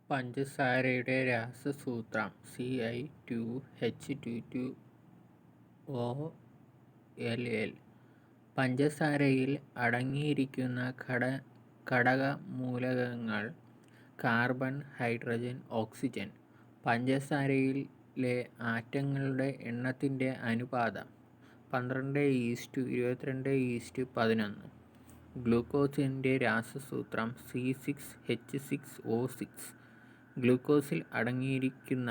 പഞ്ചസാരയുടെ രാസസൂത്രം Ci2H22OLL. പഞ്ചസാരയിൽ അടങ്ങിയിരിക്കുന്ന ഘടകമൂലകങ്ങൾ carbon, hydrogen, oxygen. പഞ്ചസാരയിലെ ആറ്റങ്ങളുടെ എണ്ണത്തിൻ്റെ അനുപാതം 12:22:11. ഗ്ലൂക്കോസിൻ്റെ രാസസൂത്രം C6H6O6. ഗ്ലൂക്കോസിൽ അടങ്ങിയിരിക്കുന്ന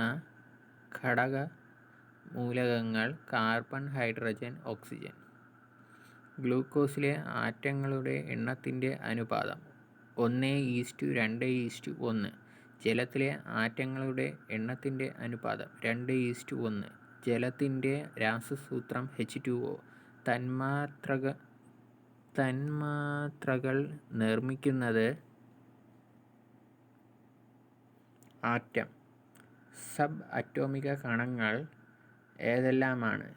ഘടകമൂലകങ്ങൾ കാർബൺ, ഹൈഡ്രജൻ, ഓക്സിജൻ. ഗ്ലൂക്കോസിലെ ആറ്റങ്ങളുടെ എണ്ണത്തിൻ്റെ അനുപാതം 1:2:1. ജലത്തിലെ ആറ്റങ്ങളുടെ എണ്ണത്തിൻ്റെ അനുപാതം 2:1. ജലത്തിൻ്റെ രാസസൂത്രം H2O. തന്മാത്രകൾ നിർമ്മിക്കുന്നത് ആറ്റം. സബ് അറ്റോമിക കണങ്ങൾ ഏതെല്ലാമാണ്?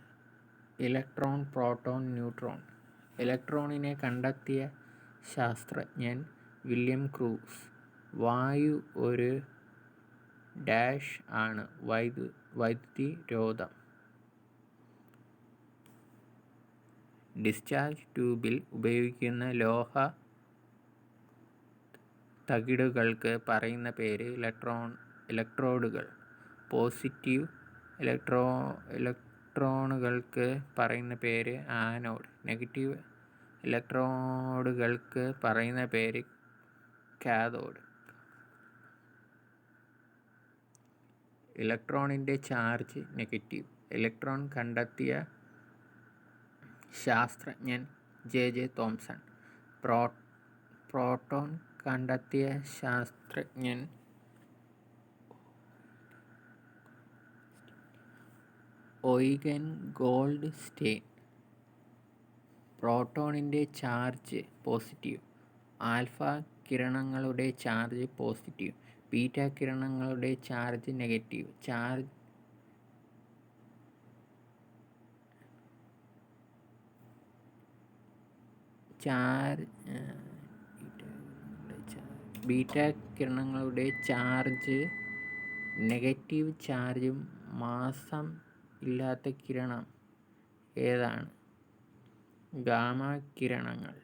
Electron, proton, neutron. ഇലക്ട്രോണിനെ കണ്ടെത്തിയ ശാസ്ത്രജ്ഞൻ വില്യം ക്രൂസ്. വായു ഒരു ആണ് വൈദ്യുതിരോധം. ഡിസ്ചാർജ് ട്യൂബിൽ ഉപയോഗിക്കുന്ന ലോഹ തകിടുകൾക്ക് പറയുന്ന പേര് ഇലക്ട്രോഡുകൾ. പോസിറ്റീവ് ഇലക്ട്രോണുകൾക്ക് പറയുന്ന പേര് ആനോഡ്. നെഗറ്റീവ് ഇലക്ട്രോഡുകൾക്ക് പറയുന്ന പേര് കാഥോഡ്. ഇലക്ട്രോണിൻ്റെ ചാർജ് നെഗറ്റീവ്. ഇലക്ട്രോൺ കണ്ടെത്തിയ ശാസ്ത്രജ്ഞൻ J. തോംസൺ. പ്രോട്ടോൺ കണ്ടെത്തിയ ശാസ്ത്രജ്ഞൻ ഒയ്ഗൻ ഗോൾഡ്സ്റ്റെയിൻ. പ്രോട്ടോണിൻ്റെ ചാർജ് പോസിറ്റീവ്. ആൽഫ കിരണങ്ങളുടെ ചാർജ് പോസിറ്റീവ്. ബീറ്റ കിരണങ്ങളുടെ ചാർജ് നെഗറ്റീവ്. ബീറ്റ കിരണങ്ങളുടെ ചാർജ് നെഗറ്റീവ്. ചാർജ് മാസം ഇല്ലാത്ത കിരണം ഏതാണ്? ഗാമ കിരണങ്ങൾ.